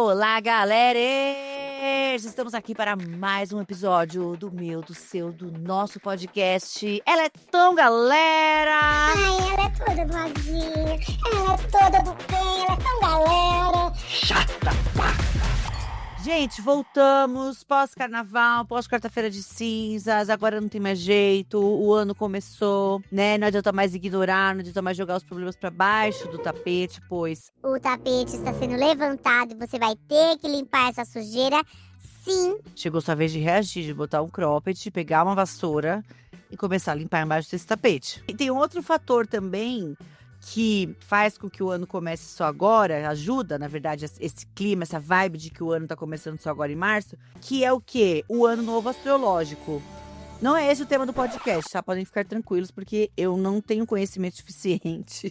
Olá, galera! Estamos aqui para mais um episódio do meu, do seu, do nosso podcast. Ela é tão galera! Ai, ela é toda boazinha, ela é toda do bem, ela é tão galera. Chata! Gente, voltamos pós-carnaval, pós-quarta-feira de cinzas, agora não tem mais jeito, o ano começou, né? Não adianta mais ignorar, não adianta mais jogar os problemas pra baixo do tapete, pois O tapete está sendo levantado e você vai ter que limpar essa sujeira, sim. chegou sua vez de reagir, de botar um cropped, pegar uma vassoura e começar a limpar embaixo desse tapete. E tem um outro fator também que faz com que o ano comece só agora, ajuda, na verdade, esse clima, essa vibe de que o ano tá começando só agora em março, que é o quê? O ano novo astrológico. Não é esse o tema do podcast, tá? Podem ficar tranquilos, porque eu não tenho conhecimento suficiente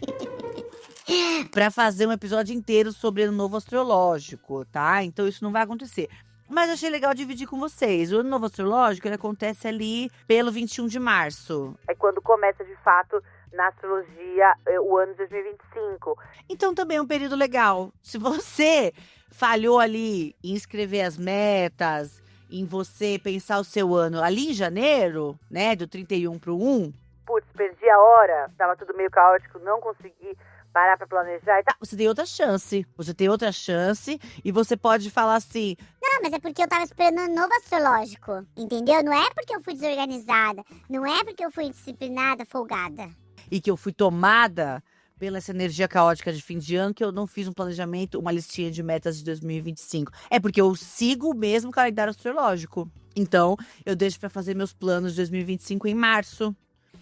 pra fazer um episódio inteiro sobre ano novo astrológico, tá? Então isso não vai acontecer. Mas achei legal dividir com vocês. O ano novo astrológico, ele acontece ali pelo 21 de março. É quando começa, de fato, na astrologia, o ano de 2025. Então também é um período legal. Se você falhou ali em escrever as metas, em você pensar o seu ano ali em janeiro, né, do 31 pro 1, putz, perdi a hora, tava tudo meio caótico, não consegui parar pra planejar e tal. Você tem outra chance. Você tem outra chance e você pode falar assim: Não, mas é porque eu tava esperando um novo astrológico, entendeu? Não é porque eu fui desorganizada, não é porque eu fui indisciplinada, folgada. e que eu fui tomada pela essa energia caótica de fim de ano, que eu não fiz um planejamento, uma listinha de metas de 2025. É porque eu sigo o mesmo calendário astrológico. Então, eu deixo pra fazer meus planos de 2025 em março.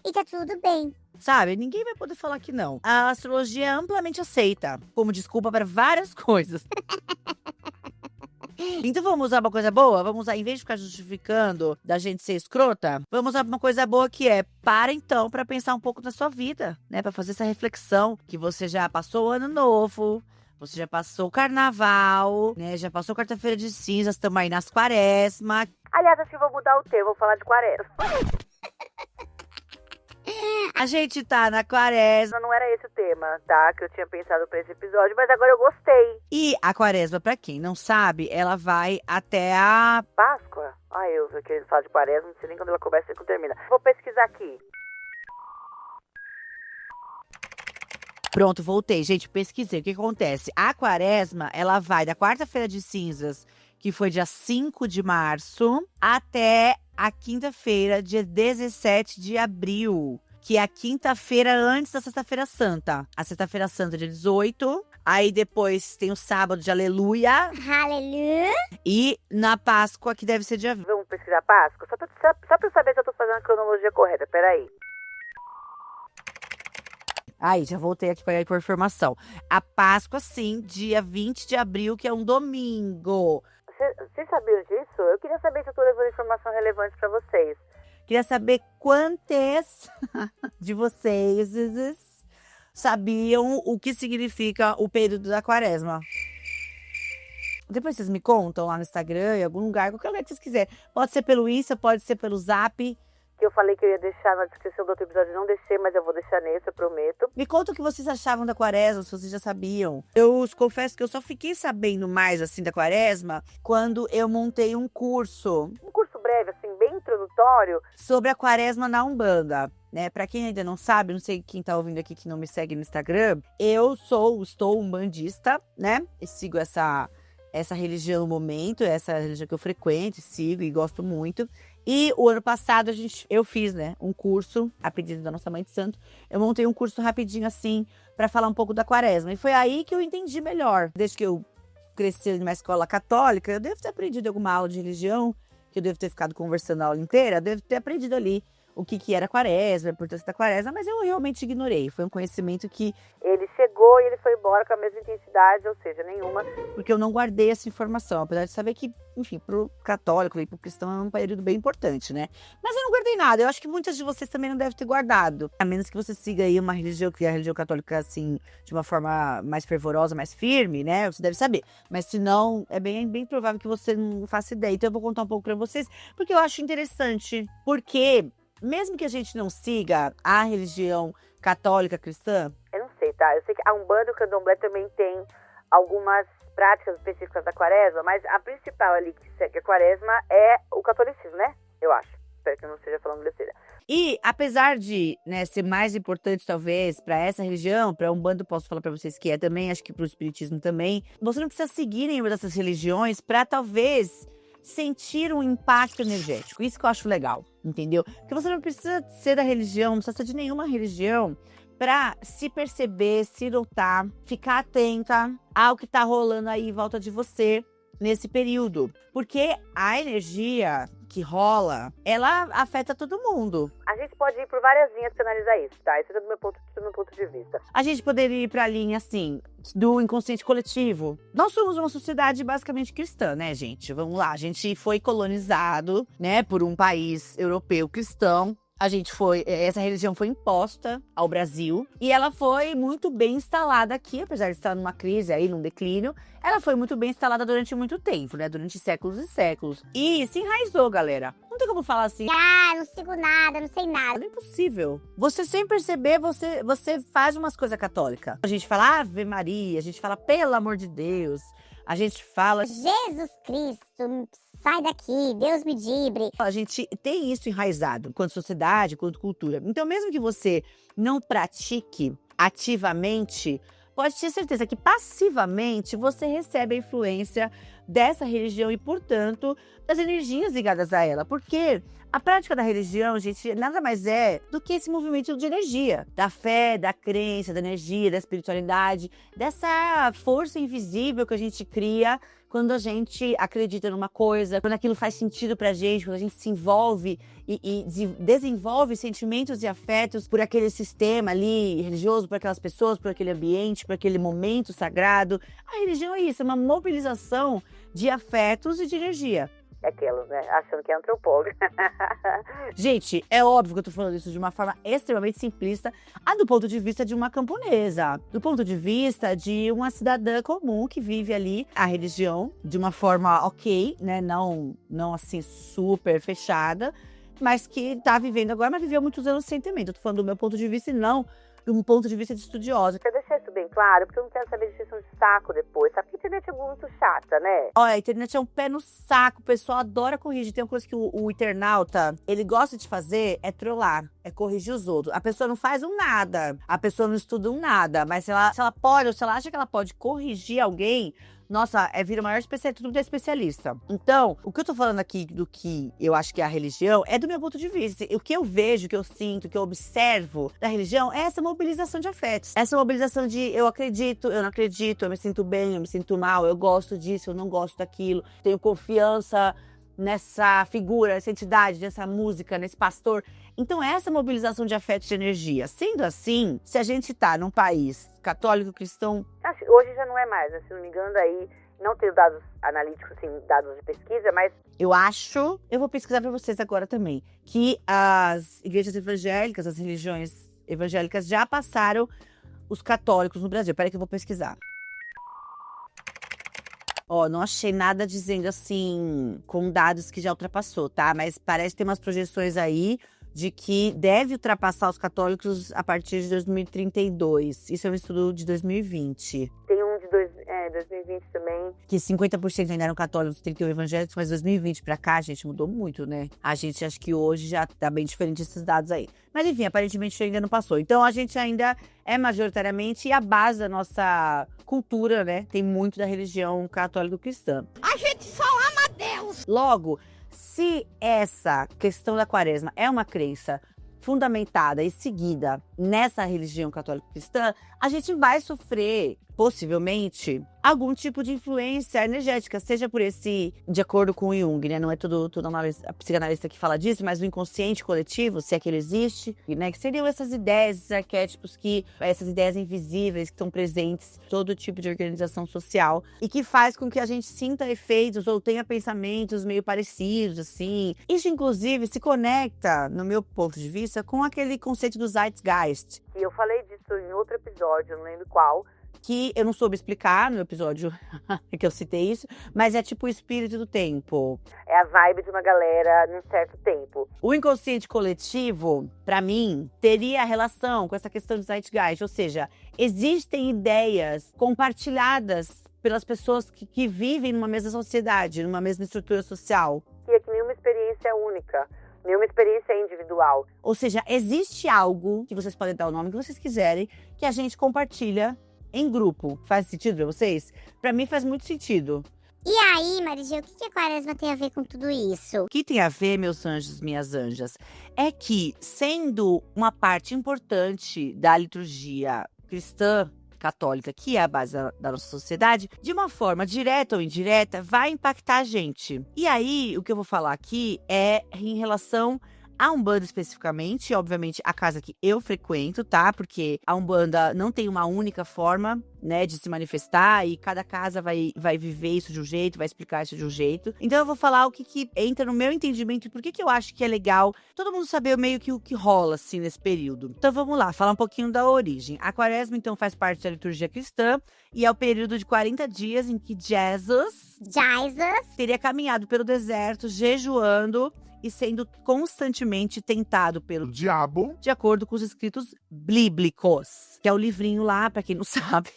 E tá tudo bem. Sabe? Ninguém vai poder falar que não. A astrologia é amplamente aceita como desculpa para várias coisas. Então vamos usar uma coisa boa? Vamos usar, em vez de ficar justificando da gente ser escrota, vamos usar uma coisa boa que é, para então pra pensar um pouco na sua vida, né? Pra fazer essa reflexão que você já passou o ano novo, você já passou o carnaval, né? Já passou quarta-feira de cinzas, estamos aí nas quaresma. Aliás, acho que eu vou mudar o tema, vou falar de quaresma. A gente tá na quaresma, não era esse o tema, tá? Que eu tinha pensado pra esse episódio, mas agora eu gostei. E a quaresma, pra quem não sabe, ela vai até a Páscoa. Ai, eu querendo falar de quaresma, não sei nem quando ela começa e quando termina. Vou pesquisar aqui. Pronto, voltei. Gente, pesquisei. O que acontece? A quaresma, ela vai da quarta-feira de cinzas, que foi dia 5 de março, até a quinta-feira, dia 17 de abril. Que é a quinta-feira antes da Sexta-feira Santa. A Sexta-feira Santa, dia 18. Aí depois tem o sábado de Aleluia. Aleluia. E na Páscoa, que deve ser dia... Vamos pesquisar Páscoa? Só pra eu saber se eu tô fazendo a cronologia correta. Peraí. Aí, já voltei aqui para ir por informação. A Páscoa, sim, dia 20 de abril, que é um domingo. Vocês sabiam disso? Eu queria saber se eu tô levando informação relevante para vocês. Queria saber quantos de vocês sabiam o que significa o período da quaresma. Depois vocês me contam lá no Instagram, em algum lugar, qualquer lugar que vocês quiserem. Pode ser pelo Insta, pode ser pelo Zap. Que eu falei que eu ia deixar na descrição do outro episódio, não deixei, mas eu vou deixar nesse, eu prometo. Me conta o que vocês achavam da quaresma, se vocês já sabiam. Eu confesso que eu só fiquei sabendo mais, assim, da quaresma quando eu montei um curso. Um curso breve, assim, bem introdutório, sobre a quaresma na Umbanda. Né? Pra quem ainda não sabe, não sei quem tá ouvindo aqui que não me segue no Instagram, estou umbandista, né? E sigo essa religião no momento, essa religião que eu frequento, sigo e gosto muito. E o ano passado eu fiz, né, um curso, a pedido da nossa mãe de santo, eu montei um curso rapidinho assim, pra falar um pouco da quaresma. E foi aí que eu entendi melhor. Desde que eu cresci numa escola católica, eu devo ter aprendido alguma aula de religião, que eu devo ter ficado conversando a aula inteira, eu devo ter aprendido ali o que era a quaresma, a importância da quaresma, mas eu realmente ignorei. Foi um conhecimento que ele chegou e ele foi embora com a mesma intensidade, ou seja, nenhuma, porque eu não guardei essa informação, apesar de saber que, enfim, pro católico e pro cristão é um período bem importante, né? Mas eu não guardei nada, eu acho que muitas de vocês também não devem ter guardado, a menos que você siga aí uma religião, que é a religião católica, assim, de uma forma mais fervorosa, mais firme, né? Você deve saber, mas se não, é bem provável que você não faça ideia. Então eu vou contar um pouco pra vocês, porque eu acho interessante, porque mesmo que a gente não siga a religião católica cristã, eu não sei, tá? Eu sei que a Umbanda e o Candomblé também tem algumas práticas específicas da quaresma, mas a principal ali que segue a quaresma é o catolicismo, né? Eu acho. Espero que eu não esteja falando besteira. E apesar de, né, ser mais importante talvez para essa religião, para Umbanda eu posso falar para vocês que é também, acho que para o espiritismo também, você não precisa seguir nenhuma dessas religiões para talvez sentir um impacto energético. Isso que eu acho legal, entendeu? Porque você não precisa ser da religião, não precisa ser de nenhuma religião para se perceber, se notar, ficar atenta ao que tá rolando aí em volta de você nesse período. Porque a energia que rola, ela afeta todo mundo. A gente pode ir por várias linhas para analisar isso, tá? Isso é do meu ponto de vista. A gente poderia ir para a linha, assim, do inconsciente coletivo. Nós somos uma sociedade basicamente cristã, né, gente? Vamos lá, a gente foi colonizado, né, por um país europeu cristão. Essa religião foi imposta ao Brasil e ela foi muito bem instalada aqui, apesar de estar numa crise aí, num declínio, ela foi muito bem instalada durante muito tempo, né? Durante séculos e séculos. E se enraizou, galera. Não tem como falar assim, não sigo nada, não sei nada. é impossível. Você sem perceber, você faz umas coisas católicas. A gente fala Ave Maria, a gente fala pelo amor de Deus, a gente fala Jesus Cristo, sai daqui, Deus me livre. A gente tem isso enraizado enquanto sociedade, enquanto cultura. Então, mesmo que você não pratique ativamente, pode ter certeza que passivamente você recebe a influência dessa religião e, portanto, das energias ligadas a ela. Porque a prática da religião, gente, nada mais é do que esse movimento de energia. Da fé, da crença, da energia, da espiritualidade, dessa força invisível que a gente cria quando a gente acredita numa coisa, quando aquilo faz sentido pra gente, quando a gente se envolve e desenvolve sentimentos e afetos por aquele sistema ali religioso, por aquelas pessoas, por aquele ambiente, por aquele momento sagrado. A religião é isso, é uma mobilização de afetos e de energia. Aquelas, né? Achando que é antropóloga. Gente, é óbvio que eu tô falando isso de uma forma extremamente simplista, do ponto de vista de uma camponesa, do ponto de vista de uma cidadã comum que vive ali a religião de uma forma ok, né? Não assim super fechada, mas que tá vivendo agora, mas viveu muitos anos sem também. Eu tô falando do meu ponto de vista e não de um ponto de vista de estudiosa. Quero deixar isso bem claro, porque eu não quero saber de extensão de saco depois, sabe? Porque a internet é muito chata, né? Olha, a internet é um pé no saco, o pessoal adora corrigir. Tem uma coisa que o internauta, ele gosta de fazer, é trollar, é corrigir os outros. A pessoa não faz um nada, a pessoa não estuda um nada, mas se ela pode, ou se ela acha que ela pode corrigir alguém, nossa, vira o maior especialista, tudo é especialista. Então, o que eu tô falando aqui do que eu acho que é a religião é do meu ponto de vista. O que eu vejo, o que eu sinto, o que eu observo da religião é essa mobilização de afetos. Essa mobilização de eu acredito, eu não acredito, eu me sinto bem, eu me sinto mal, eu gosto disso, eu não gosto daquilo, tenho confiança nessa figura, nessa entidade, nessa música, nesse pastor. Então, essa mobilização de afeto e de energia. Sendo assim, se a gente tá num país católico, cristão... Hoje já não é mais, né? Se não me engano, aí não tenho dados analíticos, assim, dados de pesquisa, mas... Eu vou pesquisar para vocês agora também, que as igrejas evangélicas, as religiões evangélicas já passaram os católicos no Brasil. Peraí que eu vou pesquisar. Não achei nada dizendo assim, com dados que já ultrapassou, tá? Mas parece ter umas projeções aí de que deve ultrapassar os católicos a partir de 2032. Isso é um estudo de 2020. Tem um de 2020 também. Que 50% ainda eram católicos, 31 evangélicos, mas 2020 pra cá, gente, mudou muito, né? A gente acha que hoje já tá bem diferente esses dados aí. Mas enfim, aparentemente ainda não passou. Então a gente ainda é majoritariamente a base da nossa cultura, né? Tem muito da religião católico-cristã. A gente só ama Deus! Logo, se essa questão da quaresma é uma crença fundamentada e seguida nessa religião católico-cristã, a gente vai sofrer, possivelmente, algum tipo de influência energética, seja por de acordo com o Jung, né? Não é todo psicanalista que fala disso, mas o inconsciente coletivo, se é que ele existe, né? Que seriam essas ideias, esses arquétipos, essas ideias invisíveis que estão presentes em todo tipo de organização social e que faz com que a gente sinta efeitos ou tenha pensamentos meio parecidos, assim. Isso, inclusive, se conecta, no meu ponto de vista, com aquele conceito do Zeitgeist. E eu falei disso em outro episódio, não lembro qual, que eu não soube explicar no episódio que eu citei isso, mas é tipo o espírito do tempo. É a vibe de uma galera num certo tempo. O inconsciente coletivo, pra mim, teria relação com essa questão do Zeitgeist, ou seja, existem ideias compartilhadas pelas pessoas que vivem numa mesma sociedade, numa mesma estrutura social. Que é que nenhuma experiência é única, nenhuma experiência é individual. Ou seja, existe algo, que vocês podem dar o nome que vocês quiserem, que a gente compartilha em grupo. Faz sentido pra vocês? Pra mim faz muito sentido. E aí, Maria, o que a quaresma tem a ver com tudo isso? O que tem a ver, meus anjos, minhas anjas, é que, sendo uma parte importante da liturgia cristã, católica, que é a base da nossa sociedade, de uma forma direta ou indireta, vai impactar a gente. E aí, o que eu vou falar aqui é em relação a Umbanda especificamente, obviamente a casa que eu frequento, tá? Porque a Umbanda não tem uma única forma, né, de se manifestar e cada casa vai viver isso de um jeito, vai explicar isso de um jeito. Então eu vou falar o que entra no meu entendimento e por que eu acho que é legal todo mundo saber meio que o que rola, assim, nesse período. Então vamos lá, falar um pouquinho da origem. A quaresma, então, faz parte da liturgia cristã e é o período de 40 dias em que Jesus teria caminhado pelo deserto, jejuando e sendo constantemente tentado pelo diabo, de acordo com os escritos bíblicos, que é o livrinho lá, pra quem não sabe,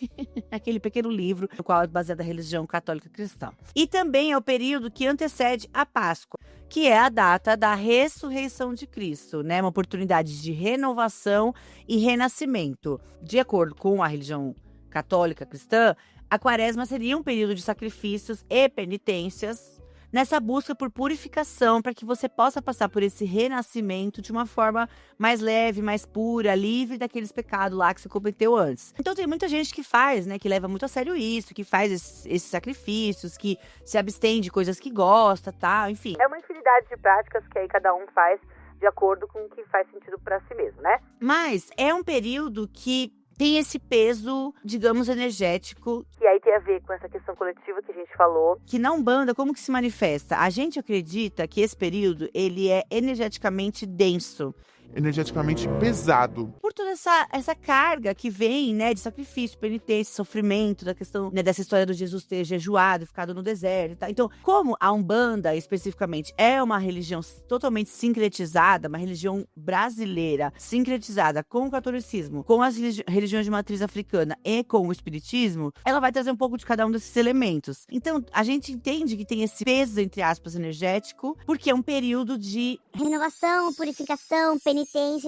aquele pequeno livro no qual é baseada a religião católica cristã. E também é o período que antecede a Páscoa, que é a data da ressurreição de Cristo, né? Uma oportunidade de renovação e renascimento. De acordo com a religião católica cristã, a quaresma seria um período de sacrifícios e penitências, nessa busca por purificação, para que você possa passar por esse renascimento de uma forma mais leve, mais pura, livre daqueles pecados lá que você cometeu antes. Então tem muita gente que faz, né, que leva muito a sério isso, que faz esses sacrifícios, que se abstém de coisas que gosta, tá, enfim. É uma infinidade de práticas que aí cada um faz de acordo com o que faz sentido para si mesmo, né? Mas é um período que tem esse peso, digamos, energético, que aí tem a ver com essa questão coletiva que a gente falou. Que na Umbanda, como que se manifesta? A gente acredita que esse período, ele é energeticamente denso. Energeticamente pesado. Por toda essa carga que vem, né, de sacrifício, penitência, sofrimento, da questão, né, dessa história do Jesus ter jejuado, ficado no deserto, tá? Então, como a Umbanda, especificamente, é uma religião totalmente sincretizada, uma religião brasileira, sincretizada com o catolicismo, com as religiões de matriz africana e com o espiritismo, ela vai trazer um pouco de cada um desses elementos. Então, a gente entende que tem esse peso, entre aspas, energético, porque é um período de renovação, purificação, penitência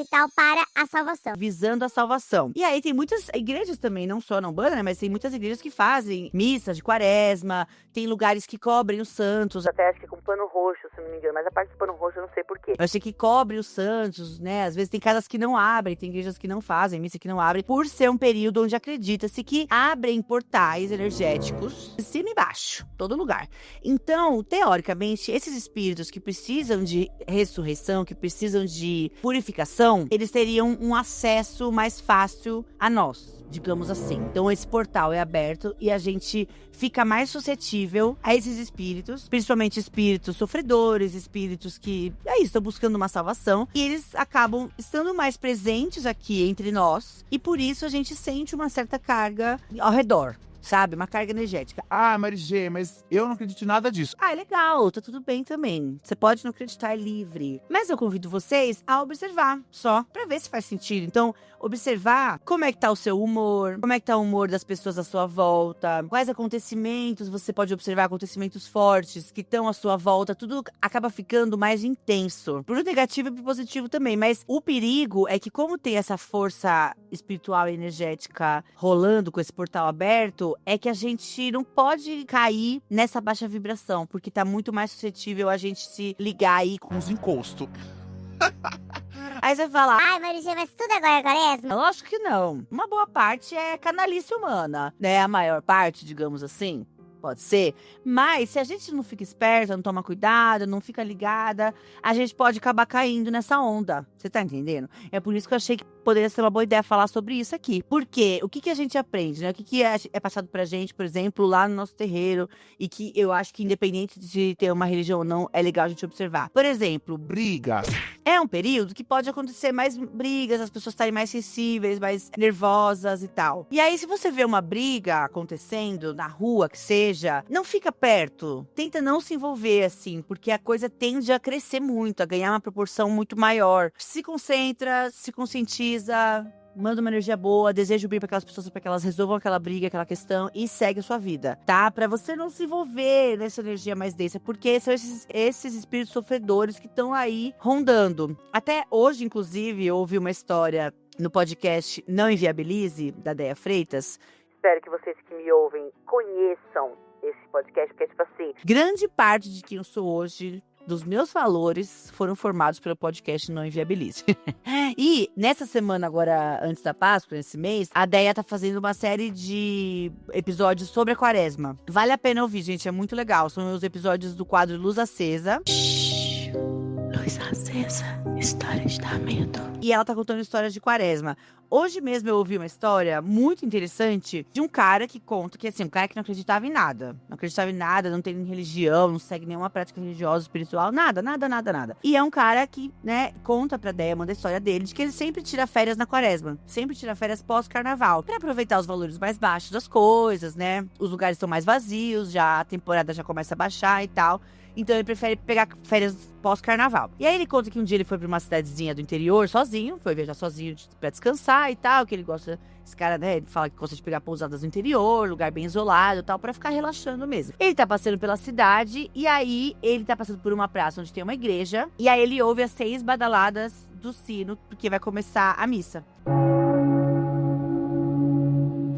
e tal para a salvação. Visando a salvação. E aí tem muitas igrejas também, não só na Umbanda, né? Mas tem muitas igrejas que fazem missas de quaresma, tem lugares que cobrem os santos. Até acho que com pano roxo, se não me engano. Mas a parte do pano roxo eu não sei porquê. Eu sei que cobre os santos, né? Às vezes tem casas que não abrem, tem igrejas que não fazem, missa que não abrem. Por ser um período onde acredita-se que abrem portais energéticos de cima e baixo, todo lugar. Então, teoricamente, esses espíritos que precisam de ressurreição, que precisam de purificação, eles teriam um acesso mais fácil a nós, digamos assim. Então esse portal é aberto e a gente fica mais suscetível a esses espíritos, principalmente espíritos sofredores, espíritos que estão buscando uma salvação, e eles acabam estando mais presentes aqui entre nós, e por isso a gente sente uma certa carga ao redor. Sabe? Uma carga energética. Ah, Marie, mas eu não acredito em nada disso. Ah, é legal, tá tudo bem também. Você pode não acreditar, é livre. Mas eu convido vocês a observar, só, pra ver se faz sentido. Então, observar como é que tá o seu humor, como é que tá o humor das pessoas à sua volta, quais acontecimentos você pode observar, acontecimentos fortes que estão à sua volta, tudo acaba ficando mais intenso. Pro negativo e pro positivo também, mas o perigo é que como tem essa força espiritual e energética rolando com esse portal aberto, é que a gente não pode cair nessa baixa vibração, porque tá muito mais suscetível a gente se ligar aí com os encostos. Aí você vai falar, ai, Maria, mas tudo agora é quaresma? Lógico que não. Uma boa parte é canalice humana, né? A maior parte, digamos assim. Pode ser, mas se a gente não fica esperta, não toma cuidado, não fica ligada, a gente pode acabar caindo nessa onda. Você tá entendendo? É por isso que eu achei que poderia ser uma boa ideia falar sobre isso aqui. Porque o que a gente aprende, né? O que é passado pra gente, por exemplo, lá no nosso terreiro, e que eu acho que independente de ter uma religião ou não, é legal a gente observar. Por exemplo, brigas. É um período que pode acontecer mais brigas, as pessoas estarem mais sensíveis, mais nervosas e tal. E aí, se você vê uma briga acontecendo na rua, que seja, não fica perto. Tenta não se envolver, assim, porque a coisa tende a crescer muito, a ganhar uma proporção muito maior. Se concentra, se conscientiza, manda uma energia boa, deseja o bem pra aquelas pessoas, pra que elas resolvam aquela briga, aquela questão e segue a sua vida, tá? Pra você não se envolver nessa energia mais densa, porque são esses espíritos sofredores que estão aí rondando. Até hoje, inclusive, eu ouvi uma história no podcast Não Inviabilize, da Déia Freitas. Espero que vocês que me ouvem conheçam esse podcast, porque é tipo assim, grande parte de quem eu sou hoje, dos meus valores, foram formados pelo podcast Não Inviabilize. E nessa semana agora, antes da Páscoa, nesse mês, a Déia tá fazendo uma série de episódios sobre a quaresma. Vale a pena ouvir, gente, é muito legal. São os episódios do quadro Luz Acesa. Luz acesa, histórias da medo. E ela tá contando histórias de quaresma. Hoje mesmo eu ouvi uma história muito interessante de um cara que conta que, assim, um cara que não acreditava em nada. Não acreditava em nada, não tem religião, não segue nenhuma prática religiosa, espiritual, nada. E é um cara que, né, conta pra Déia, manda a história dele, de que ele sempre tira férias na quaresma. Sempre tira férias pós-carnaval. Pra aproveitar os valores mais baixos das coisas, né? Os lugares estão mais vazios, já a temporada já começa a baixar e tal. Então ele prefere pegar férias pós-carnaval. E aí ele conta que um dia ele foi pra uma cidadezinha do interior sozinho, foi viajar sozinho pra descansar e tal, que ele gosta, esse cara, né, ele fala que gosta de pegar pousadas no interior, lugar bem isolado e tal, pra ficar relaxando mesmo. Ele tá passando pela cidade e aí ele tá passando por uma praça onde tem uma igreja e aí ele ouve as 6 badaladas do sino, porque vai começar a missa.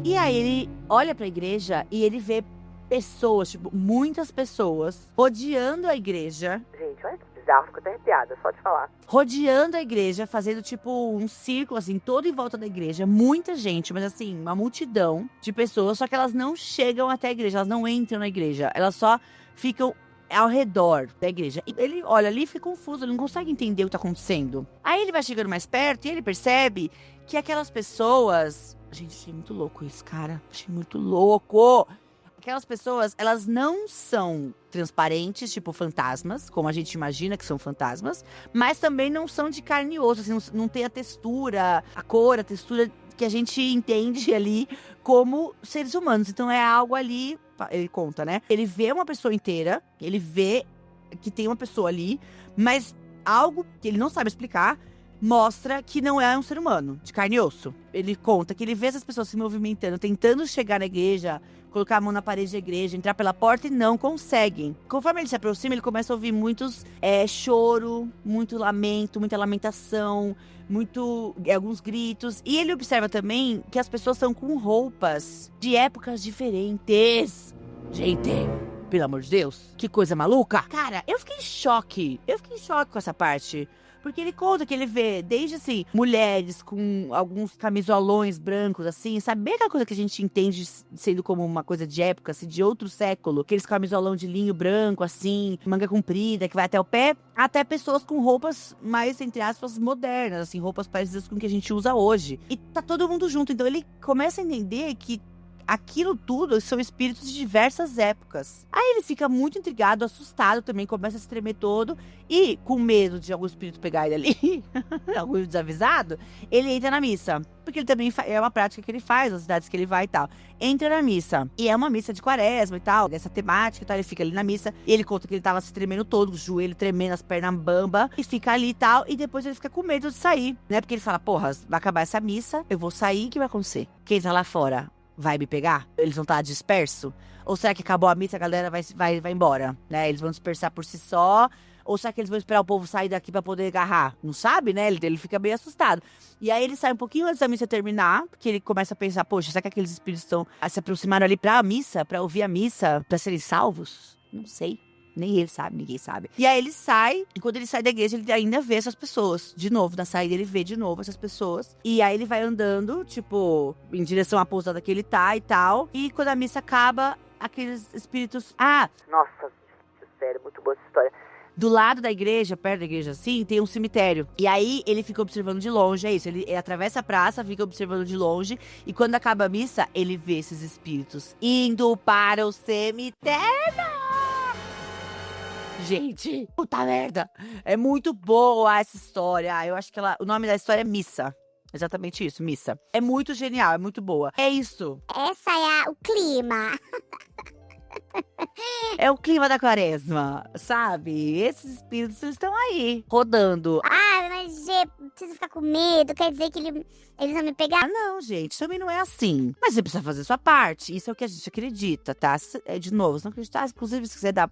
E aí ele olha pra igreja e ele vê pessoas, tipo, muitas pessoas rodeando a igreja. Gente, olha que bizarro, fico até arrepiada, só de falar. Rodeando a igreja, fazendo tipo um círculo, assim, todo em volta da igreja. Muita gente, mas assim, uma multidão de pessoas, só que elas não chegam até a igreja, elas não entram na igreja, elas só ficam ao redor da igreja. E ele olha ali e fica confuso, ele não consegue entender o que tá acontecendo. Aí ele vai chegando mais perto e ele percebe que aquelas pessoas... Gente, achei muito louco isso, cara. Achei muito louco! Aquelas pessoas, elas não são transparentes, tipo fantasmas, como a gente imagina que são fantasmas, mas também não são de carne e osso, assim, não tem a textura, a cor, a textura que a gente entende ali como seres humanos. Então é algo ali, ele conta, né? Ele vê uma pessoa inteira, ele vê que tem uma pessoa ali, mas algo que ele não sabe explicar mostra que não é um ser humano, de carne e osso. Ele conta que ele vê essas pessoas se movimentando, tentando chegar na igreja, colocar a mão na parede da igreja, entrar pela porta e não conseguem. Conforme ele se aproxima, ele começa a ouvir muitos choro, muito lamento, muita lamentação, alguns gritos. E ele observa também que as pessoas estão com roupas de épocas diferentes. Gente, pelo amor de Deus, que coisa maluca. Cara, eu fiquei em choque com essa parte. Porque ele conta que ele vê, desde assim, mulheres com alguns camisolões brancos, assim, sabe? Bem aquela coisa que a gente entende sendo como uma coisa de época, assim, de outro século. Aqueles camisolão de linho branco, assim, manga comprida, que vai até o pé. Até pessoas com roupas mais, entre aspas, modernas, assim, roupas parecidas com o que a gente usa hoje. E tá todo mundo junto. Então ele começa a entender que aquilo tudo são espíritos de diversas épocas. Aí ele fica muito intrigado, assustado também, começa a se tremer todo. E, com medo de algum espírito pegar ele ali, algum desavisado, ele entra na missa. Porque ele também é uma prática que ele faz, nas cidades que ele vai e tal. Entra na missa. E é uma missa de quaresma e tal, dessa temática e tal. Ele fica ali na missa. E ele conta que ele tava se tremendo todo, o joelho tremendo, as pernas bamba. E fica ali e tal. E depois ele fica com medo de sair, né? Porque ele fala, porra, vai acabar essa missa, eu vou sair, o que vai acontecer? Quem tá lá fora vai me pegar? Eles vão estar dispersos? Ou será que acabou a missa e a galera vai embora, né? Eles vão dispersar por si só? Ou será que eles vão esperar o povo sair daqui pra poder agarrar? Não sabe, né? Ele fica meio assustado. E aí ele sai um pouquinho antes da missa terminar, porque ele começa a pensar, poxa, será que aqueles espíritos se aproximaram ali pra missa, pra ouvir a missa, pra serem salvos? Não sei. Nem ele sabe, ninguém sabe. E aí ele sai, e quando ele sai da igreja, ele ainda vê essas pessoas. De novo, na saída ele vê de novo essas pessoas. E aí ele vai andando, tipo, em direção à pousada que ele tá e tal. E quando a missa acaba, aqueles espíritos... Ah! Nossa, sério, muito boa essa história. Do lado da igreja, perto da igreja assim, tem um cemitério. E aí ele fica observando de longe, é isso. Ele atravessa a praça, fica observando de longe. E quando acaba a missa, ele vê esses espíritos indo para o cemitério. Gente, puta merda. É muito boa essa história. Eu acho que o nome da história é Missa. Exatamente isso, Missa. É muito genial, é muito boa. É isso. Essa é o clima. É o clima da quaresma, sabe? Esses espíritos estão aí, rodando. Ah, mas preciso ficar com medo, quer dizer que eles vão me pegar? Ah, não, gente, também não é assim. Mas você precisa fazer a sua parte. Isso é o que a gente acredita, tá? De novo, se não acreditar, inclusive, se quiser dar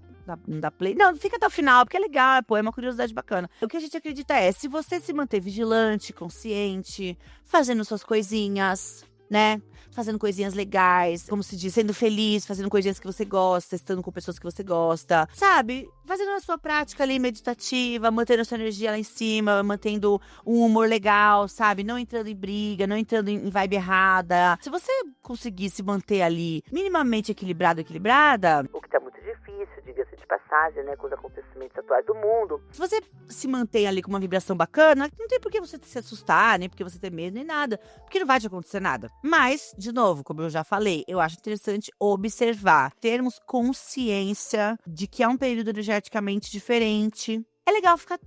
play. Não, fica até o final, porque é legal, pô, é uma curiosidade bacana. O que a gente acredita é, se você se manter vigilante, consciente, fazendo suas coisinhas, né? Fazendo coisinhas legais, como se diz, sendo feliz, fazendo coisinhas que você gosta, estando com pessoas que você gosta, sabe? Fazendo a sua prática ali meditativa, mantendo a sua energia lá em cima, mantendo um humor legal, sabe? Não entrando em briga, não entrando em vibe errada. Se você conseguir se manter ali minimamente equilibrada, o que tá muito difícil, diga-se de passagem, né? Com os acontecimentos atuais do mundo. Se você se mantém ali com uma vibração bacana, não tem por que você se assustar, nem por que você ter medo, nem nada. Porque não vai te acontecer nada. Mas, de novo, como eu já falei, eu acho interessante observar. Termos consciência de que é um período energeticamente diferente. É legal ficar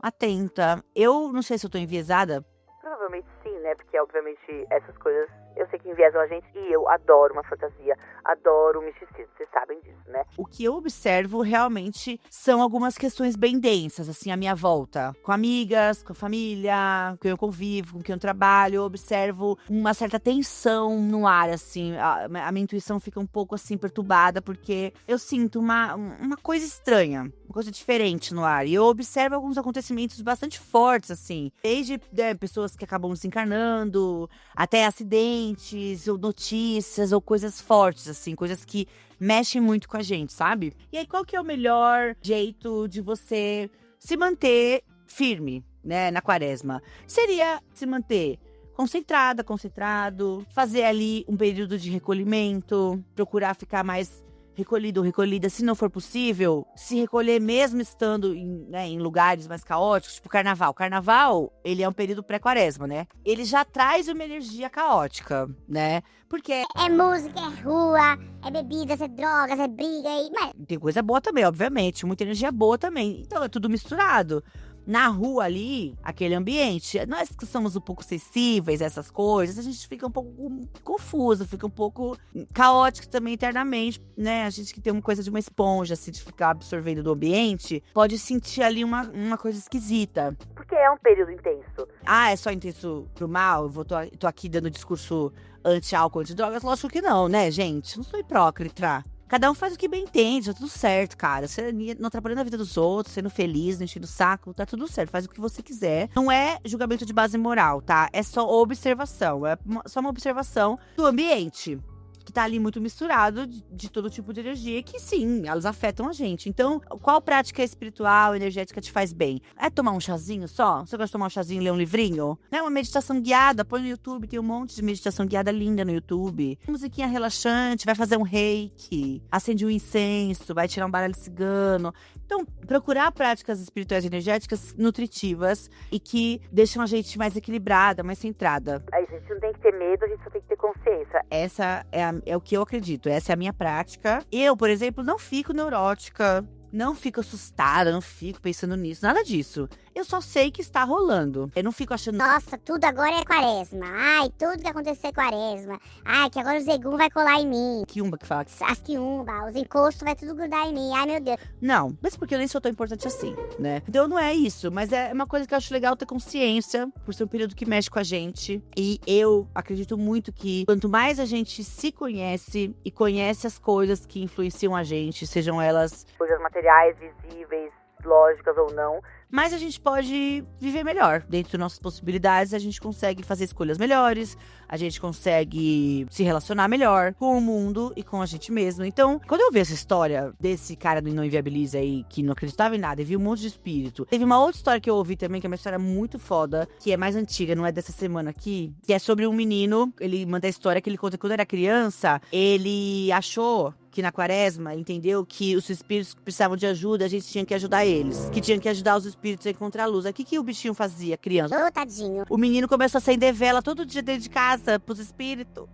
atenta. Eu não sei se eu tô enviesada. Provavelmente sim, né? Porque, obviamente, essas coisas eu sei que enviesam a gente e eu adoro uma fantasia, adoro um misticismo, vocês sabem disso, né? O que eu observo realmente são algumas questões bem densas, assim, à minha volta. Com amigas, com a família, com quem eu convivo, com quem eu trabalho, eu observo uma certa tensão no ar, assim. A minha intuição fica um pouco, assim, perturbada, porque eu sinto uma coisa estranha, uma coisa diferente no ar. E eu observo alguns acontecimentos bastante fortes, assim. Desde pessoas que acabam desencarnando, até acidentes, ou notícias, ou coisas fortes, assim, coisas que mexem muito com a gente, sabe? E aí, qual que é o melhor jeito de você se manter firme, né, na quaresma? Seria se manter concentrado, fazer ali um período de recolhimento, procurar ficar mais recolhido ou recolhida, se não for possível, se recolher mesmo estando em lugares mais caóticos, tipo carnaval. Carnaval, ele é um período pré-quaresma, né? Ele já traz uma energia caótica, né? Porque é música, é rua, é bebidas, é drogas, é briga, mas tem coisa boa também, obviamente, muita energia boa também. Então é tudo misturado. Na rua ali, aquele ambiente, nós que somos um pouco sensíveis a essas coisas, a gente fica um pouco confuso, fica um pouco caótico também internamente, né? A gente que tem uma coisa de uma esponja, assim, de ficar absorvendo do ambiente, pode sentir ali uma coisa esquisita. Porque é um período intenso. Ah, é só intenso pro mal? Tô aqui dando discurso anti-álcool, anti-drogas? Lógico que não, né, gente? Não sou hipócrita. Cada um faz o que bem entende, tá tudo certo, cara. Você não atrapalhando a vida dos outros, sendo feliz, não enchendo o saco, tá tudo certo. Faz o que você quiser. Não é julgamento de base moral, tá? É só observação. É só uma observação do ambiente, que tá ali muito misturado de todo tipo de energia, que sim, elas afetam a gente. Então, qual prática espiritual, energética te faz bem? É tomar um chazinho só? Você gosta de tomar um chazinho e ler um livrinho? Né? Uma meditação guiada, põe no YouTube, tem um monte de meditação guiada linda no YouTube. Musiquinha relaxante, vai fazer um reiki, acende um incenso, vai tirar um baralho cigano. Então, procurar práticas espirituais e energéticas nutritivas e que deixam a gente mais equilibrada, mais centrada. A gente não tem que ter medo, a gente só tem que ter consciência. Essa é o que eu acredito, essa é a minha prática. Eu, por exemplo, não fico neurótica, não fico assustada, não fico pensando nisso, nada disso. Eu só sei que está rolando. Eu não fico achando... Nossa, tudo agora é quaresma. Ai, tudo que acontecer é quaresma. Ai, que agora o Zegum vai colar em mim. Quiumba que fala. As quiumba, os encostos vai tudo grudar em mim. Ai, meu Deus. Não, mas porque eu nem sou tão importante assim, né? Então não é isso, mas é uma coisa que eu acho legal ter consciência, por ser um período que mexe com a gente. E eu acredito muito que quanto mais a gente se conhece e conhece as coisas que influenciam a gente, sejam elas coisas materiais, visíveis, lógicas ou não, mas a gente pode viver melhor. Dentro das nossas possibilidades, a gente consegue fazer escolhas melhores, a gente consegue se relacionar melhor com o mundo e com a gente mesmo. Então, quando eu vi essa história desse cara do Não Inviabiliza aí, que não acreditava em nada e viu um monte de espírito, teve uma outra história que eu ouvi também, que é uma história muito foda, que é mais antiga, não é dessa semana aqui, que é sobre um menino. Ele manda a história que ele conta que quando era criança, ele achou que na quaresma, entendeu? Que os espíritos precisavam de ajuda, a gente tinha que ajudar eles. Que tinha que ajudar os espíritos a encontrar a luz. Aí o que o bichinho fazia, criança? Ô, tadinho. O menino começou a acender vela todo dia dentro de casa pros espíritos.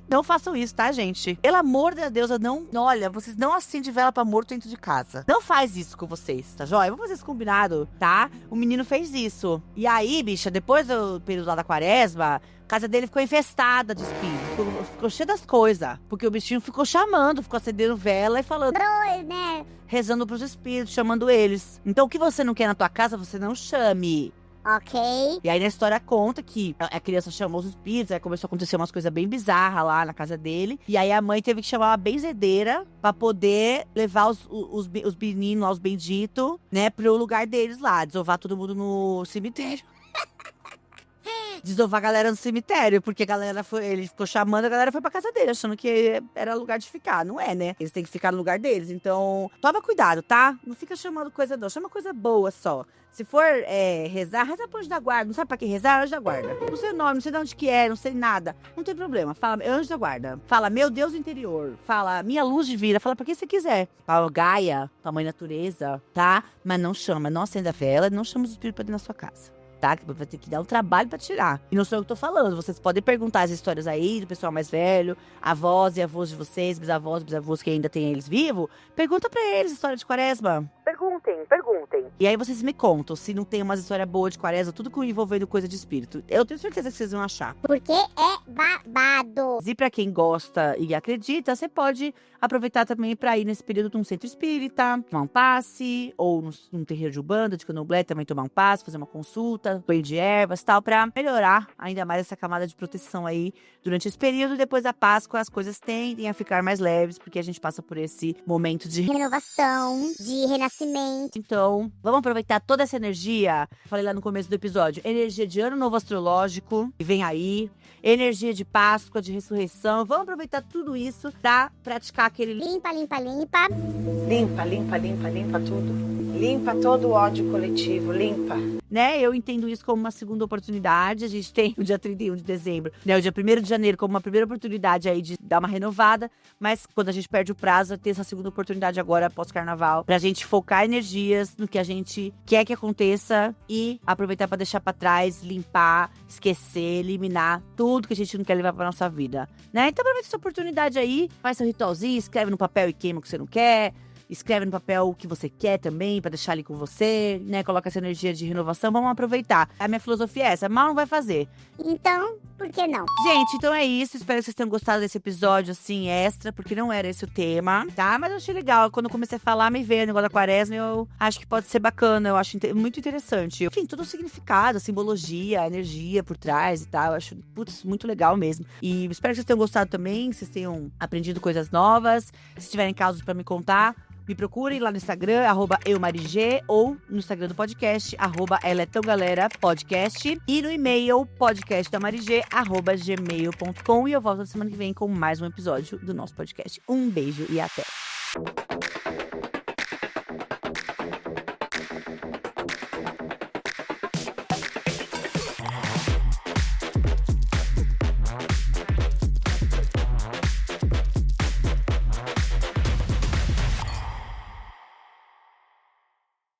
Não façam isso, tá, gente? Pelo amor de Deus, olha, vocês não acendem vela pra morto dentro de casa. Não faz isso com vocês, tá joia? Vamos fazer isso combinado, tá? O menino fez isso. E aí, bicha, depois do período lá da quaresma, a casa dele ficou infestada de espírito. Ficou cheia das coisas. Porque o bichinho ficou chamando, ficou acendendo vela e falando... né? Rezando pros espíritos, chamando eles. Então, o que você não quer na tua casa, você não chame. Ok. E aí na história conta que a criança chamou os espíritos, aí começou a acontecer umas coisas bem bizarras lá na casa dele. E aí a mãe teve que chamar uma benzedeira pra poder levar os meninos lá, os benditos, né, pro lugar deles lá, desovar todo mundo no cemitério. Desovar a galera no cemitério, porque a galera ele ficou chamando, a galera foi pra casa dele, achando que era lugar de ficar. Não é, né? Eles têm que ficar no lugar deles. Então, toma cuidado, tá? Não fica chamando coisa não, chama coisa boa só. Se for rezar, reza pro anjo da guarda. Não sabe pra que rezar? Anjo da guarda. Não sei o nome, não sei de onde que é, não sei nada. Não tem problema. Fala anjo da guarda. Fala meu Deus interior. Fala minha luz divina. Fala pra quem você quiser. Fala Gaia, tua mãe natureza, tá? Mas não chama, não acenda a vela, não chama os espíritos pra dentro da sua casa. Tá? Que vai ter que dar um trabalho pra tirar. E não sou eu que tô falando. Vocês podem perguntar as histórias aí do pessoal mais velho, avós e avós de vocês, bisavós que ainda têm eles vivos. Pergunta pra eles história de quaresma. Perguntem. E aí vocês me contam se não tem umas histórias boas de quaresma, tudo com envolvendo coisa de espírito. Eu tenho certeza que vocês vão achar. Porque é babado. E pra quem gosta e acredita, você pode aproveitar também pra ir nesse período num centro espírita, tomar um passe, ou num terreiro de umbanda, de candomblé, também tomar um passe, fazer uma consulta, banho de ervas e tal, pra melhorar ainda mais essa camada de proteção aí durante esse período. Depois da Páscoa, as coisas tendem a ficar mais leves, porque a gente passa por esse momento de Renovação, de renascimento. Então, vamos aproveitar toda essa energia, falei lá no começo do episódio, energia de ano novo astrológico, que vem aí, energia de Páscoa, de ressurreição. Vamos aproveitar tudo isso pra praticar aquele Limpa. Limpa tudo. Limpa todo o ódio coletivo, limpa. né? Eu entendo isso como uma segunda oportunidade. A gente tem o dia 31 de dezembro, né? O dia 1º de janeiro como uma primeira oportunidade aí de dar uma renovada. Mas quando a gente perde o prazo, ter essa segunda oportunidade agora, pós-carnaval, pra gente focar energias no que a gente quer que aconteça e aproveitar pra deixar pra trás, limpar, esquecer, eliminar tudo que a gente não quer levar pra nossa vida, né? Então aproveita essa oportunidade aí, faz seu ritualzinho, escreve no papel e queima o que você não quer. Escreve no papel o que você quer também, pra deixar ali com você, né? Coloca essa energia de renovação, vamos aproveitar. A minha filosofia é essa, mal não vai fazer. Então, por que não? Gente, então é isso. Espero que vocês tenham gostado desse episódio, assim, extra, porque não era esse o tema, tá? Mas eu achei legal. Quando eu comecei a falar, me veio o negócio da quaresma, eu acho que pode ser bacana, eu acho muito interessante. Enfim, todo o significado, a simbologia, a energia por trás e tal, eu acho, putz, muito legal mesmo. E espero que vocês tenham gostado também, que vocês tenham aprendido coisas novas. Se tiverem casos pra me contar, me procurem lá no Instagram, @eumarigê, ou no Instagram do podcast, @eletãogalera_podcast, e no e-mail, podcastdamarigê@gmail.com. E eu volto na semana que vem com mais um episódio do nosso podcast. Um beijo e até!